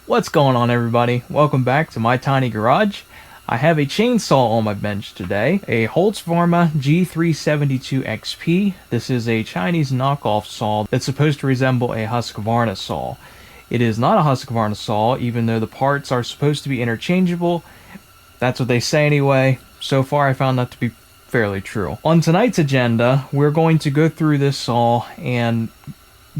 What's going on, everybody? Welcome back to my tiny garage. I have a chainsaw on my bench today, a Holtzfforma G372XP. This is a Chinese knockoff saw that's supposed to resemble a Husqvarna saw. It is not a Husqvarna saw, even though the parts are supposed to be interchangeable. That's what they say anyway. So far I found that to be fairly true. On tonight's agenda, we're going to go through this saw and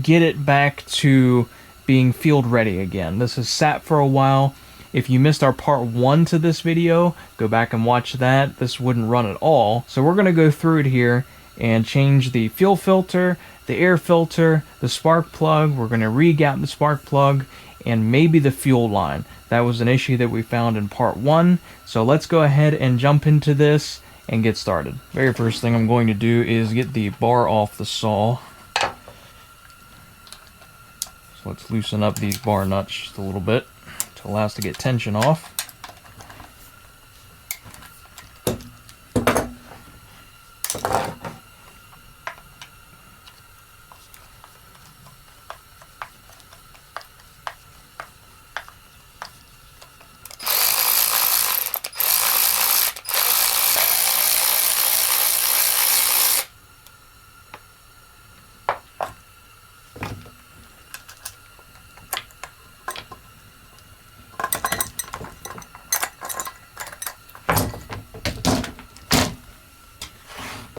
get it back to being field ready again. This has sat for a while. If you missed our part 1 to this video, go back and watch that. This wouldn't run at all. So we're going to go through it here and change the fuel filter, the air filter, the spark plug. We're going to re-gap the spark plug and maybe the fuel line. That was an issue that we found in part 1. So let's go ahead and jump into this and get started. Very first thing I'm going to do is get the bar off the saw. So let's loosen up these bar nuts just a little bit to allow us to get tension off.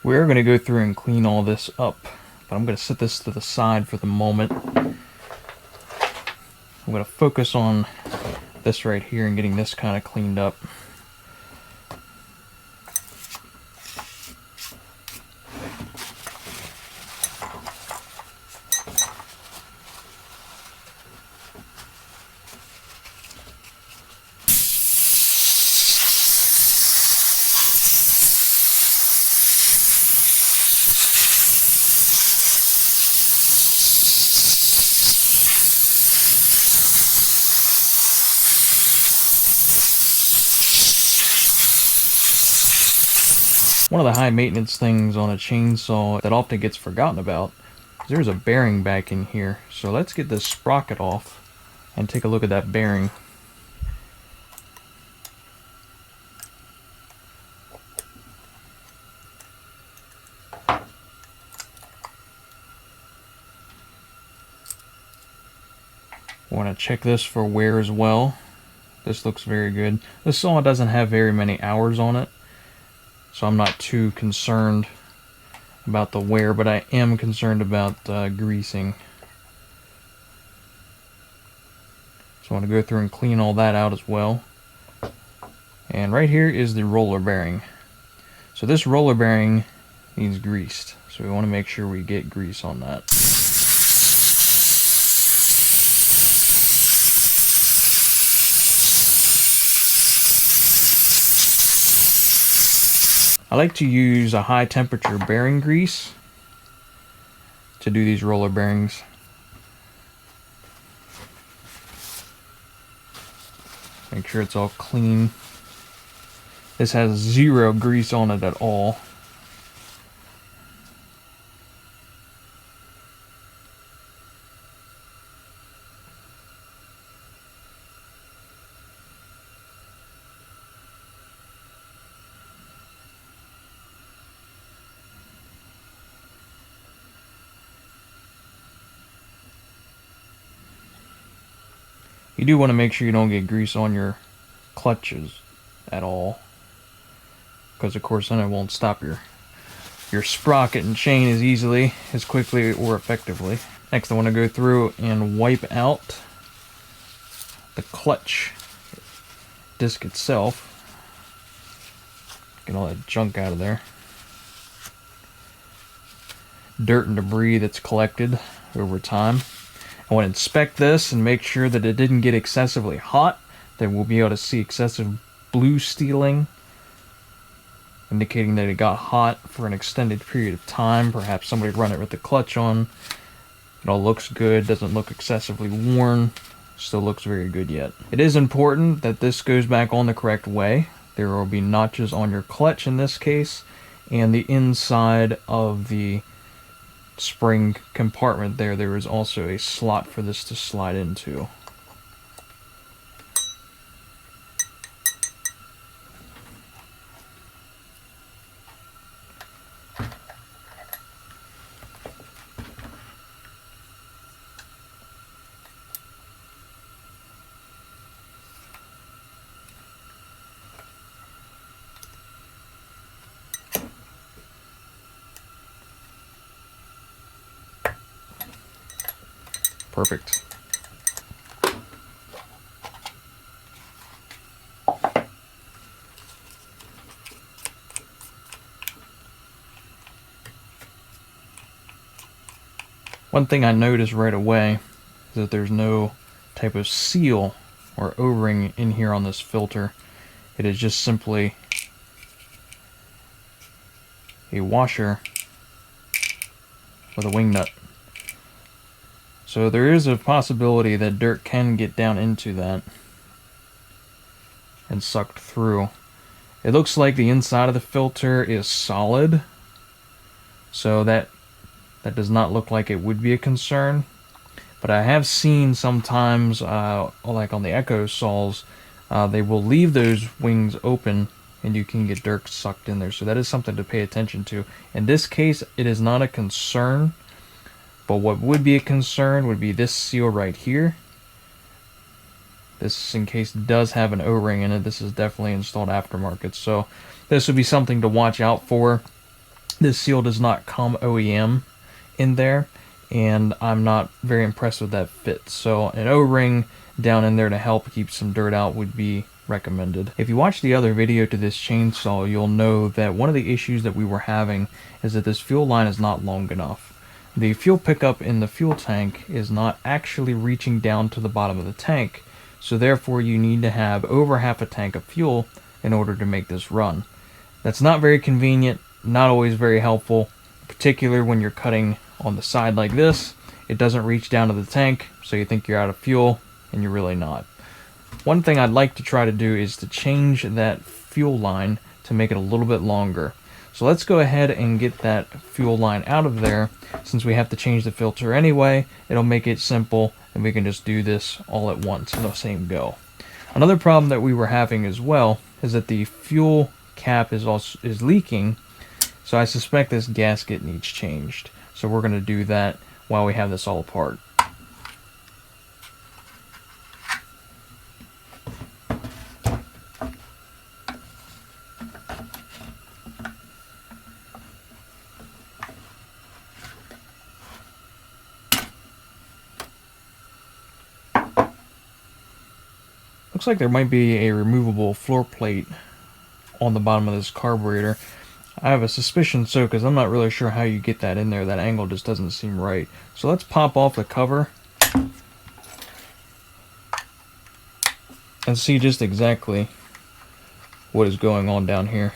We're going to go through and clean all this up, but I'm going to set this to the side for the moment. I'm going to focus on this right here and getting this kind of cleaned up. One of the high maintenance things on a chainsaw that often gets forgotten about is there's a bearing back in here. So let's get this sprocket off and take a look at that bearing. I want to check this for wear as well. This looks very good. This saw doesn't have very many hours on it, so I'm not too concerned about the wear, but I am concerned about greasing. So I want to go through and clean all that out as well. And right here is the roller bearing. So this roller bearing needs greased, so we want to make sure we get grease on that. I like to use a high temperature bearing grease to do these roller bearings. Make sure it's all clean. This has zero grease on it at all. You do want to make sure you don't get grease on your clutches at all, because of course then it won't stop your sprocket and chain as easily, as quickly, or effectively. Next I want to go through and wipe out the clutch disc itself. Get all that junk out of there. Dirt and debris that's collected over time. I want to inspect this and make sure that it didn't get excessively hot. Then we'll be able to see excessive blue steeling, indicating that it got hot for an extended period of time. Perhaps somebody run it with the clutch on. It all looks good, doesn't look excessively worn, still looks very good yet. It is important that this goes back on the correct way. There will be notches on your clutch in this case, and the inside of the spring compartment there is also a slot for this to slide into. Perfect. One thing I noticed right away is that there's no type of seal or O-ring in here on this filter. It is just simply a washer with a wing nut. So there is a possibility that dirt can get down into that and sucked through. It looks like the inside of the filter is solid, so that does not look like it would be a concern. But I have seen sometimes, like on the Echo saws, they will leave those wings open and you can get dirt sucked in there. So that is something to pay attention to. In this case, it is not a concern, but what would be a concern would be this seal right here. This, in case, does have an O-ring in it. This is definitely installed aftermarket, so this would be something to watch out for. This seal does not come OEM in there, and I'm not very impressed with that fit. So an O-ring down in there to help keep some dirt out would be recommended. If you watch the other video to this chainsaw, you'll know that one of the issues that we were having is that this fuel line is not long enough. The fuel pickup in the fuel tank is not actually reaching down to the bottom of the tank, so therefore you need to have over half a tank of fuel in order to make this run. That's not very convenient, not always very helpful, particularly when you're cutting on the side like this. It doesn't reach down to the tank, so you think you're out of fuel, and you're really not. One thing I'd like to try to do is to change that fuel line to make it a little bit longer. So let's go ahead and get that fuel line out of there. Since we have to change the filter anyway, it'll make it simple, and we can just do this all at once in the same go. Another problem that we were having as well is that the fuel cap is leaking, so I suspect this gasket needs changed. So we're going to do that while we have this all apart. Looks like there might be a removable floor plate on the bottom of this carburetor. I have a suspicion so, because I'm not really sure how you get that in there. That angle just doesn't seem right. So let's pop off the cover and see just exactly what is going on down here.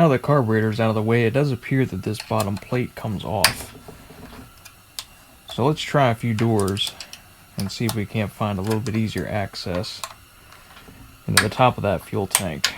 Now the carburetor's out of the way, it does appear that this bottom plate comes off. So let's try a few doors and see if we can't find a little bit easier access into the top of that fuel tank.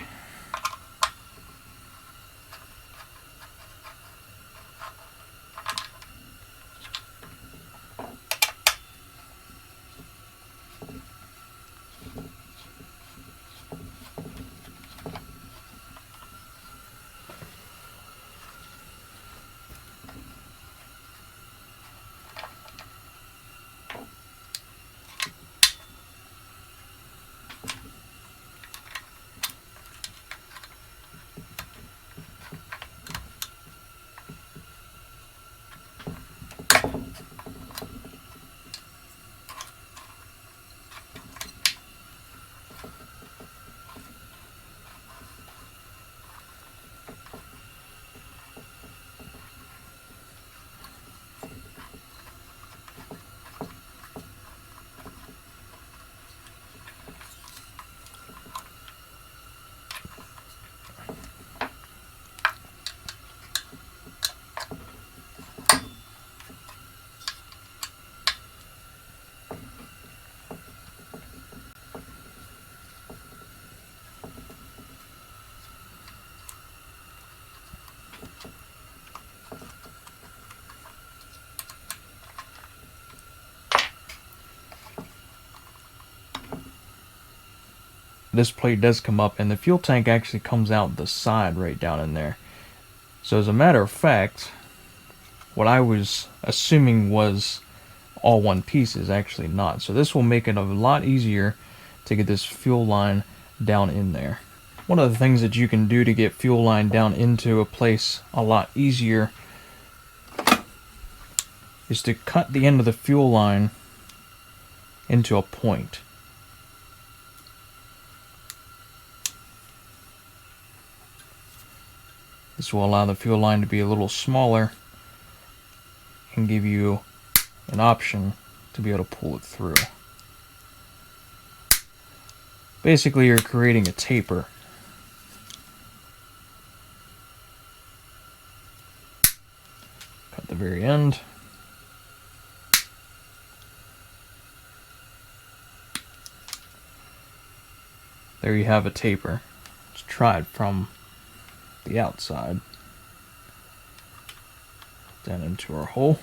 This plate does come up, and the fuel tank actually comes out the side right down in there. So as a matter of fact, what I was assuming was all one piece is actually not. So this will make it a lot easier to get this fuel line down in there. One of the things that you can do to get fuel line down into a place a lot easier is to cut the end of the fuel line into a point. This will allow the fuel line to be a little smaller and give you an option to be able to pull it through. Basically, you're creating a taper. Cut the very end. There you have a taper. Let's try it from the outside down into our hole.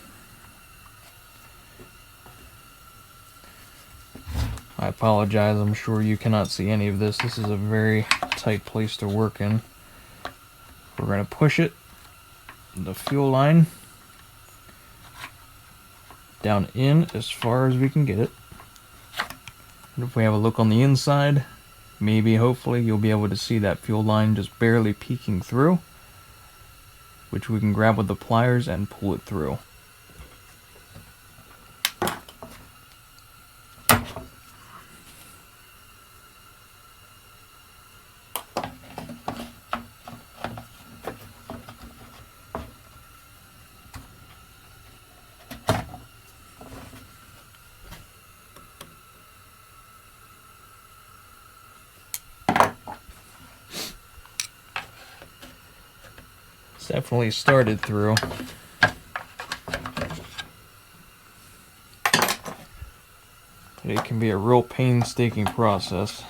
I apologize, I'm sure you cannot see any of this. This is a very tight place to work in. We're going to push it, the fuel line, down in as far as we can get it. And if we have a look on the inside, maybe, hopefully, you'll be able to see that fuel line just barely peeking through, which we can grab with the pliers and pull it through. Definitely started through. It can be a real painstaking process.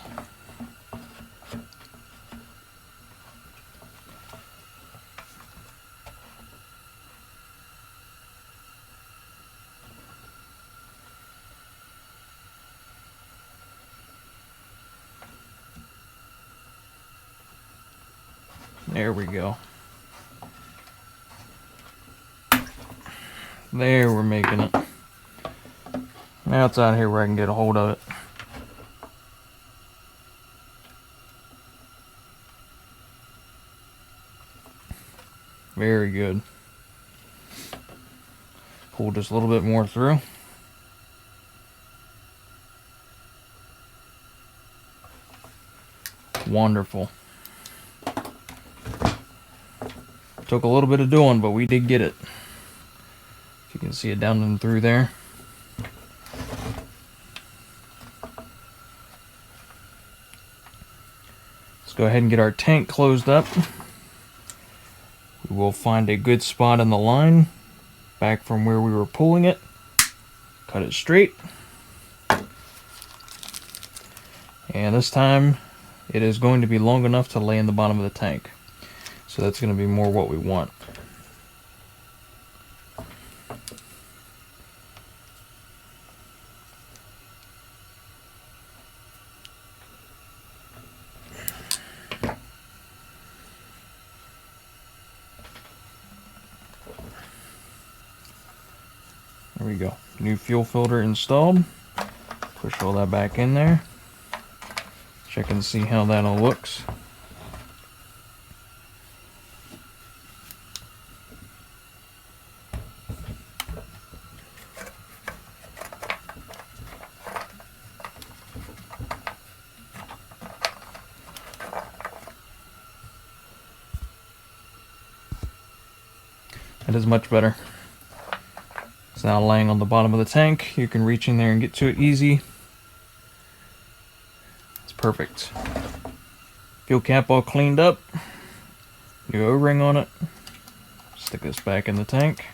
There we go. There, we're making it. Now it's out here where I can get a hold of it. Very good. Pull just a little bit more through. Wonderful. Took a little bit of doing, but we did get it. You can see it down and through there. Let's go ahead and get our tank closed up. We will find a good spot in the line back from where we were pulling it. Cut it straight. And this time it is going to be long enough to lay in the bottom of the tank. So that's going to be more what we want. There we go. New fuel filter installed. Push all that back in there. Check and see how that all looks. That is much better. It's now laying on the bottom of the tank. You can reach in there and get to it easy. It's perfect. Fuel cap all cleaned up. New O-ring on it. Stick this back in the tank.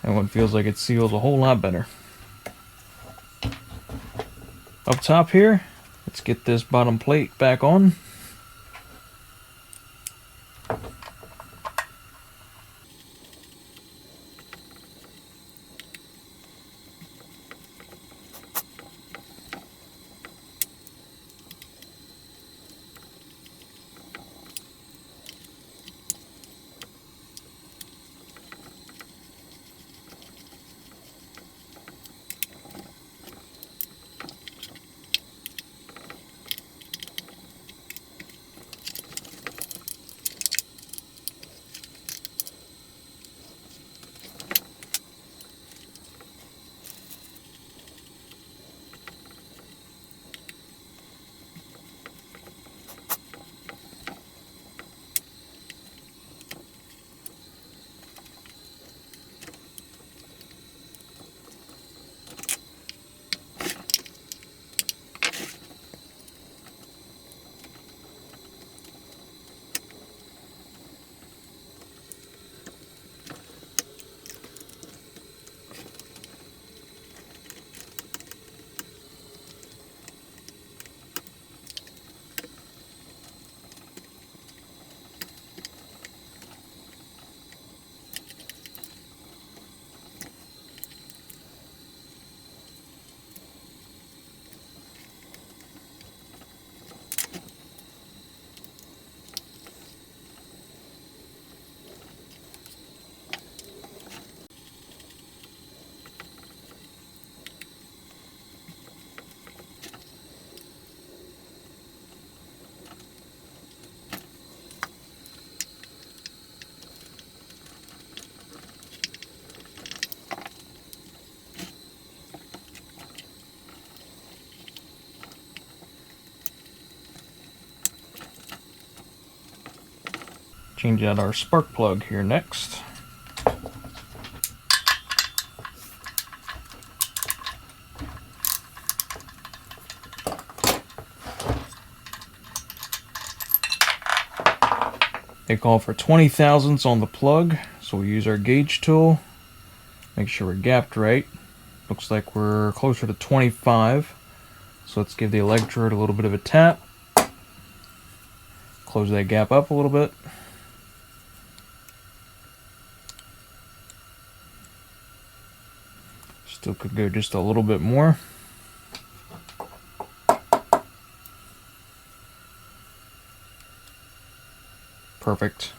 That one feels like it seals a whole lot better. Up top here, let's get this bottom plate back on. Change out our spark plug here next. They call for 20 thousandths on the plug, so we'll use our gauge tool. Make sure we're gapped right. Looks like we're closer to 25. So let's give the electrode a little bit of a tap. Close that gap up a little bit. Still could go just a little bit more. Perfect.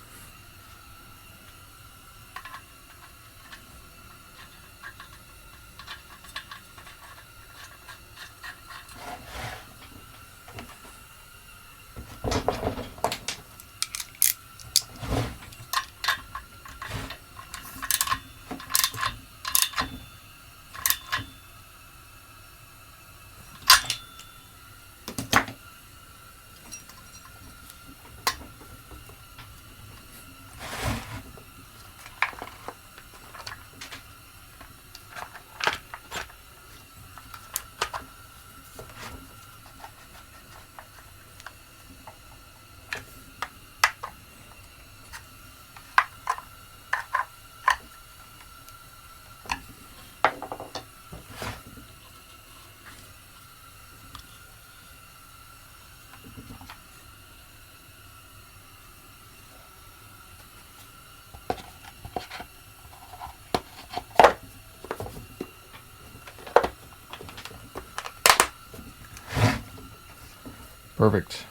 Perfect.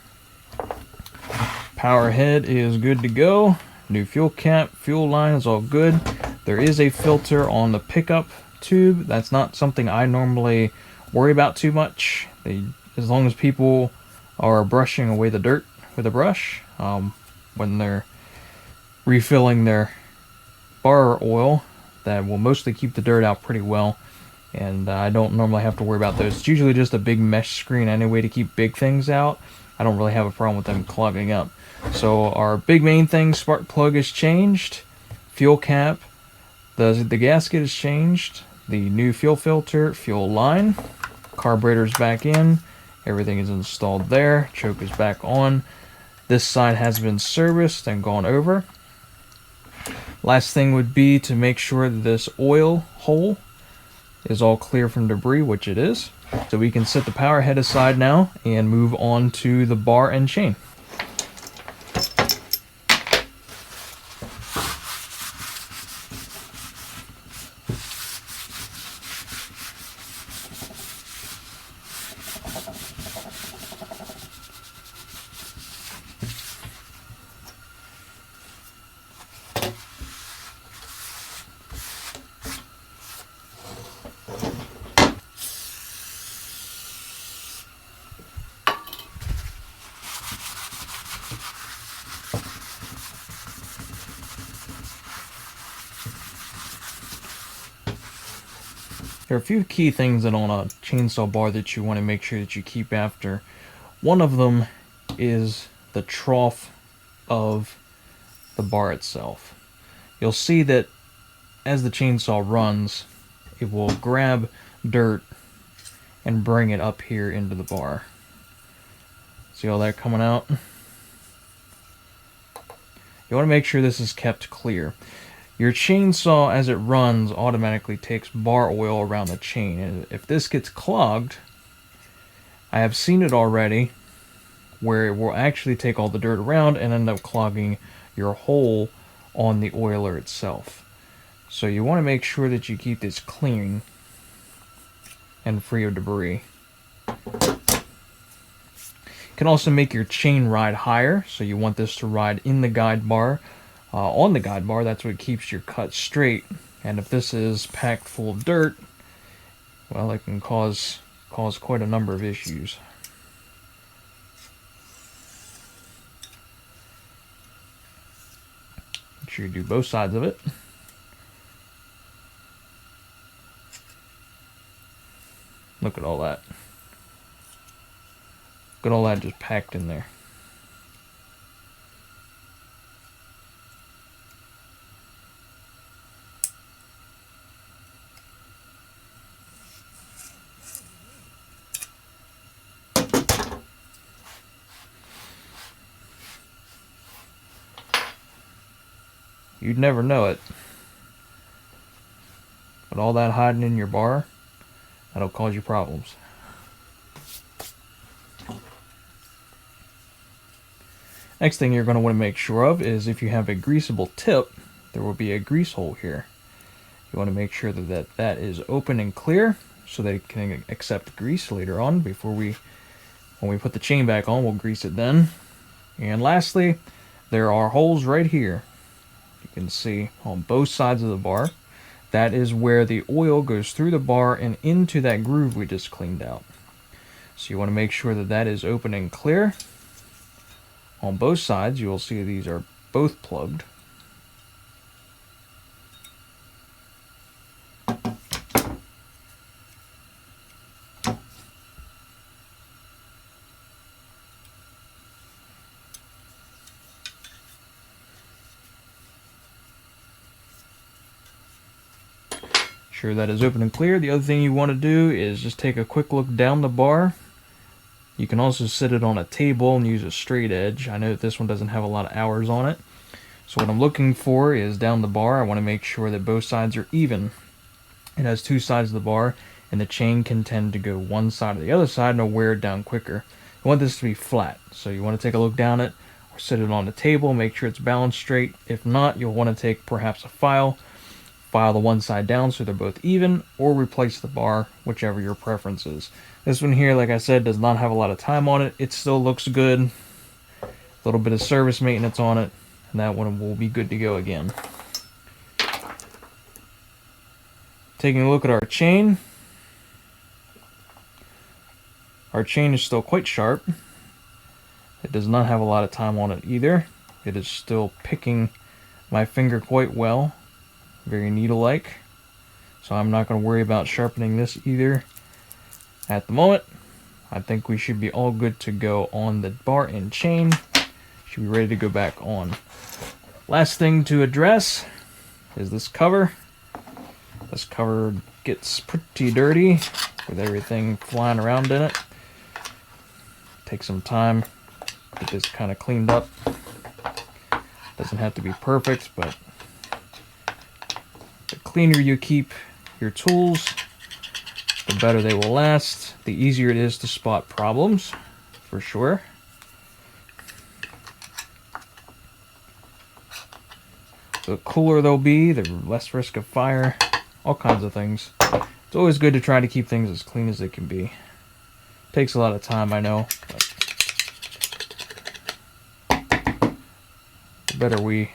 Power head is good to go. New fuel cap, fuel line is all good. There is a filter on the pickup tube. That's not something I normally worry about too much. As long as people are brushing away the dirt with a brush when they're refilling their bar oil, that will mostly keep the dirt out pretty well. And I don't normally have to worry about those. It's usually just a big mesh screen anyway to keep big things out. I don't really have a problem with them clogging up. So our big main thing, spark plug is changed, fuel cap, the gasket is changed, the new fuel filter, fuel line, carburetor's back in, everything is installed there, choke is back on. This side has been serviced and gone over. Last thing would be to make sure that this oil hole is all clear from debris, which it is. So we can set the power head aside now and move on to the bar and chain. There are a few key things that on a chainsaw bar that you want to make sure that you keep after. One of them is the trough of the bar itself. You'll see that as the chainsaw runs, it will grab dirt and bring it up here into the bar. See all that coming out? You want to make sure this is kept clear. Your chainsaw, as it runs, automatically takes bar oil around the chain. And if this gets clogged, I have seen it already, where it will actually take all the dirt around and end up clogging your hole on the oiler itself. So you want to make sure that you keep this clean and free of debris. You can also make your chain ride higher, so you want this to ride in the guide bar. On the guide bar, that's what keeps your cut straight. And if this is packed full of dirt, well, it can cause quite a number of issues. Make sure you do both sides of it. Look at all that. Look at all that just packed in there. You'd never know it, but all that hiding in your bar, that'll cause you problems. Next thing you're going to want to make sure of is if you have a greasable tip, there will be a grease hole here. You want to make sure that is open and clear so that it can accept grease later on. When we put the chain back on, we'll grease it then. And lastly, there are holes right here. You can see on both sides of the bar. That is where the oil goes through the bar and into that groove we just cleaned out. So you want to make sure that that is open and clear. On both sides, you will see these are both plugged. Sure that is open and clear. The other thing you want to do is just take a quick look down the bar. You can also sit it on a table and use a straight edge. I know that this one doesn't have a lot of hours on it. So what I'm looking for is down the bar, I want to make sure that both sides are even. It has two sides of the bar, and the chain can tend to go one side or the other side and it'll wear it down quicker. You want this to be flat, so you want to take a look down it or sit it on the table, make sure it's balanced straight. If not, you'll want to take perhaps a file, file the one side down so they're both even, or replace the bar, whichever your preference is. This one here, like I said, does not have a lot of time on it. It still looks good. A little bit of service maintenance on it, and that one will be good to go again. Taking a look at our chain. Our chain is still quite sharp. It does not have a lot of time on it either. It is still picking my finger quite well. Very needle-like. So I'm not going to worry about sharpening this either at the moment. I think we should be all good to go on the bar and chain. Should be ready to go back on. Last thing to address is this cover. This cover gets pretty dirty with everything flying around in it. Take some time to get this kind of cleaned up. Doesn't have to be perfect, but the cleaner you keep your tools, the better they will last. The easier it is to spot problems, for sure. The cooler they'll be, the less risk of fire, all kinds of things. It's always good to try to keep things as clean as they can be. Takes a lot of time, I know, but the better we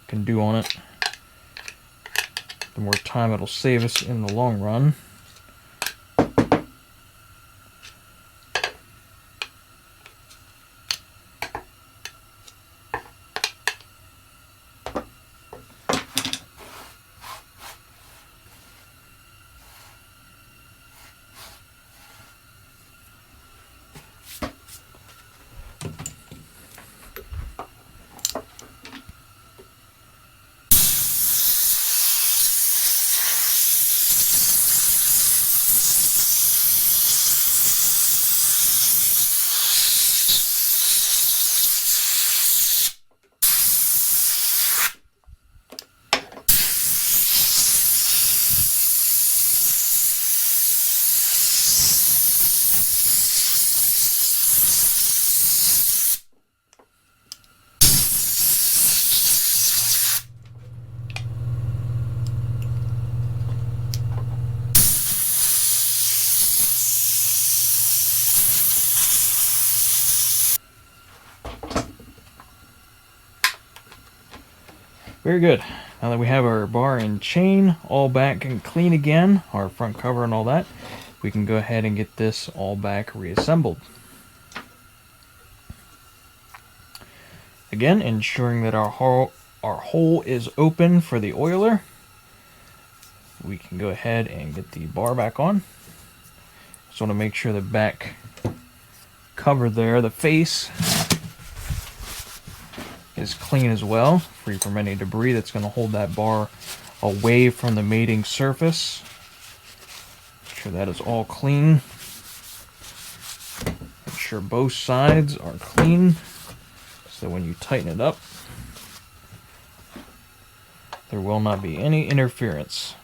can do on it, the more time it'll save us in the long run. Very good. Now that we have our bar and chain all back and clean again, our front cover and all that, we can go ahead and get this all back reassembled. Again, ensuring that our hole is open for the oiler. We can go ahead and get the bar back on. Just want to make sure the back cover there, the face, is clean as well, free from any debris that's going to hold that bar away from the mating surface. Make sure that is all clean. Make sure both sides are clean, so when you tighten it up, there will not be any interference.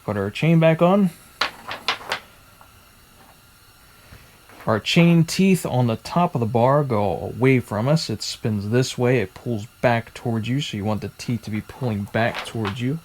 Put our chain back on. Our chain teeth on the top of the bar go away from us. It spins this way, it pulls back towards you, so you want the teeth to be pulling back towards you.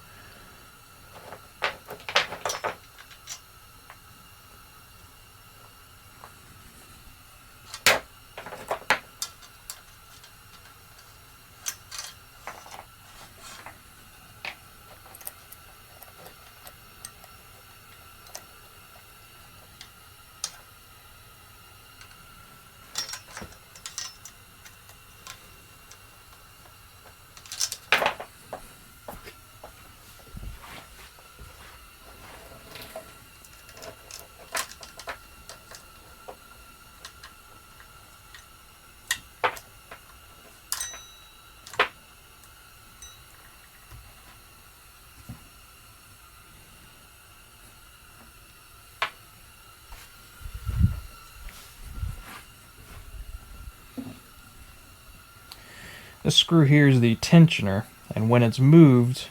This screw here is the tensioner, and when it's moved,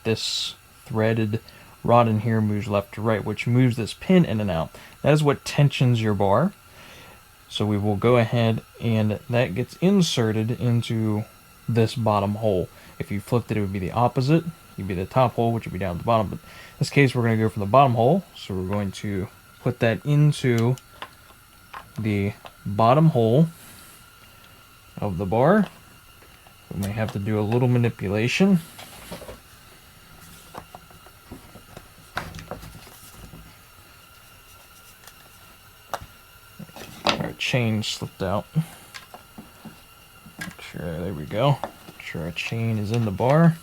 this threaded rod in here moves left to right, which moves this pin in and out. That is what tensions your bar. So we will go ahead and that gets inserted into this bottom hole. If you flipped it, it would be the opposite. You'd be the top hole, which would be down at the bottom. But in this case, we're going to go from the bottom hole. So we're going to put that into the bottom hole of the bar. We may have to do a little manipulation. Our chain slipped out. Make sure, there we go. Make sure our chain is in the bar.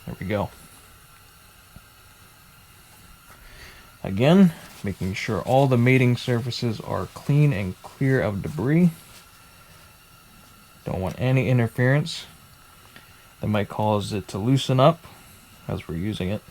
There we go. Again, making sure all the mating surfaces are clean and clear of debris. Don't want any interference that might cause it to loosen up as we're using it.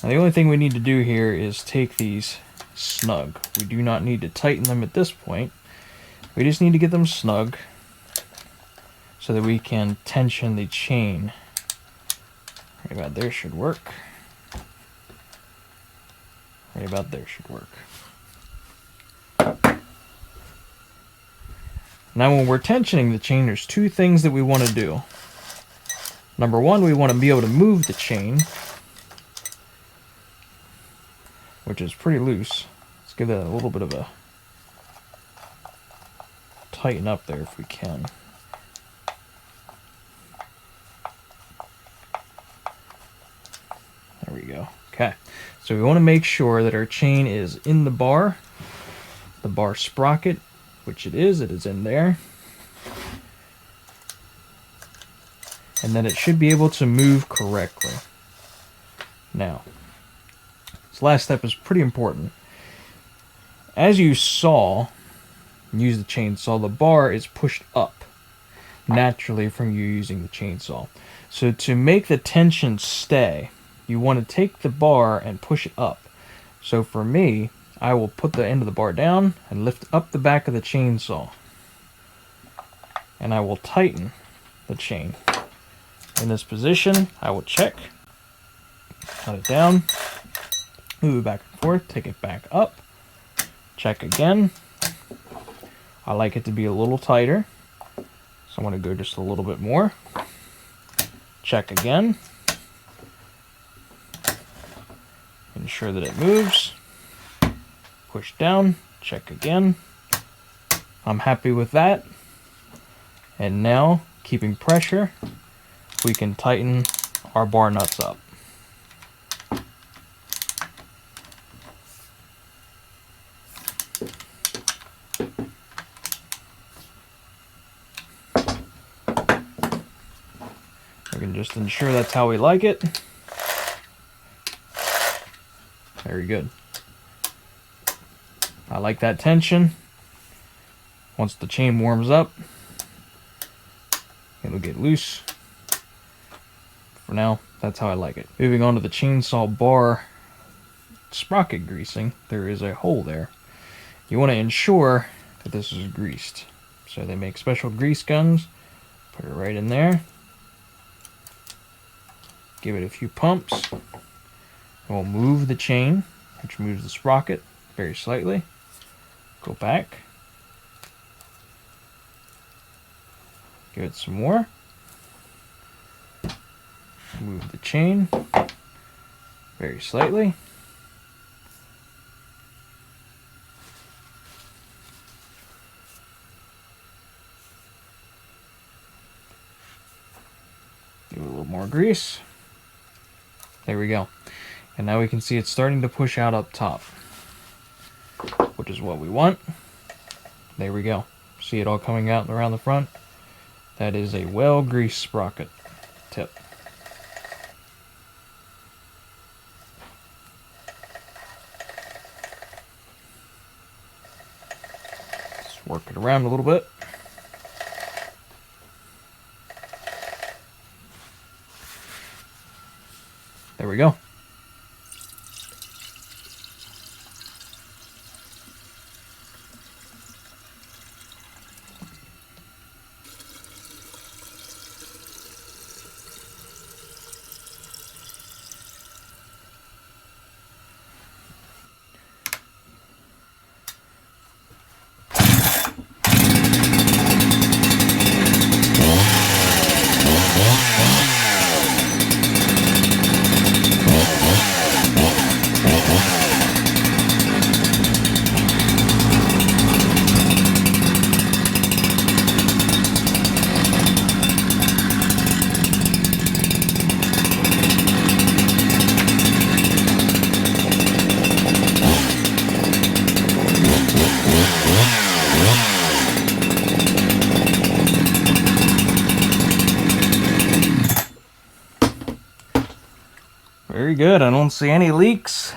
Now the only thing we need to do here is take these snug. We do not need to tighten them at this point. We just need to get them snug so that we can tension the chain. Right about there should work. Right about there should work. Now when we're tensioning the chain, there's two things that we want to do. Number one, we want to be able to move the chain, which is pretty loose. Let's give that a little bit of a tighten up there if we can. There we go. Okay, so we want to make sure that our chain is in the bar sprocket, which it is in there. And then it should be able to move correctly. Now, this last step is pretty important. As you saw, use the chainsaw, the bar is pushed up naturally from you using the chainsaw. So to make the tension stay, you want to take the bar and push it up. So for me, I will put the end of the bar down and lift up the back of the chainsaw. And I will tighten the chain. In this position, I will check, cut it down, move it back and forth, take it back up, check again. I like it to be a little tighter, so I'm going to go just a little bit more. Check again. Ensure that it moves. Push down, check again. I'm happy with that. And now, keeping pressure, we can tighten our bar nuts up. We can just ensure that's how we like it. Very good. I like that tension. Once the chain warms up, it'll get loose. For now, that's how I like it. Moving on to the chainsaw bar sprocket greasing, there is a hole there. You want to ensure that this is greased. So they make special grease guns. Put it right in there. Give it a few pumps. And we'll move the chain, which moves the sprocket very slightly. Go back. Give it some more. Move the chain very slightly. Give it a little more grease. There we go. And now we can see it's starting to push out up top, which is what we want. There we go. See it all coming out around the front? That is a well-greased sprocket tip. Work it around a little bit. There we go. Very good. I don't see any leaks.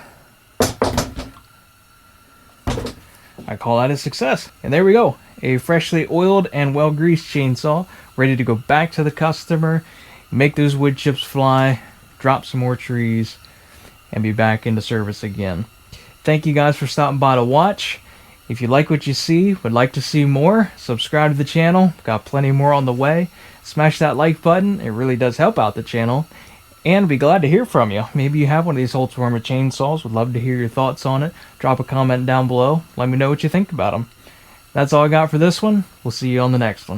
I call that a success. And there we go. A freshly oiled and well-greased chainsaw, ready to go back to the customer, make those wood chips fly, drop some more trees, and be back into service again. Thank you guys for stopping by to watch. If you like what you see, would like to see more, subscribe to the channel. Got plenty more on the way. Smash that like button. It really does help out the channel. And be glad to hear from you. Maybe you have one of these Holtzfforma chainsaws. Would love to hear your thoughts on it. Drop a comment down below. Let me know what you think about them. That's all I got for this one. We'll see you on the next one.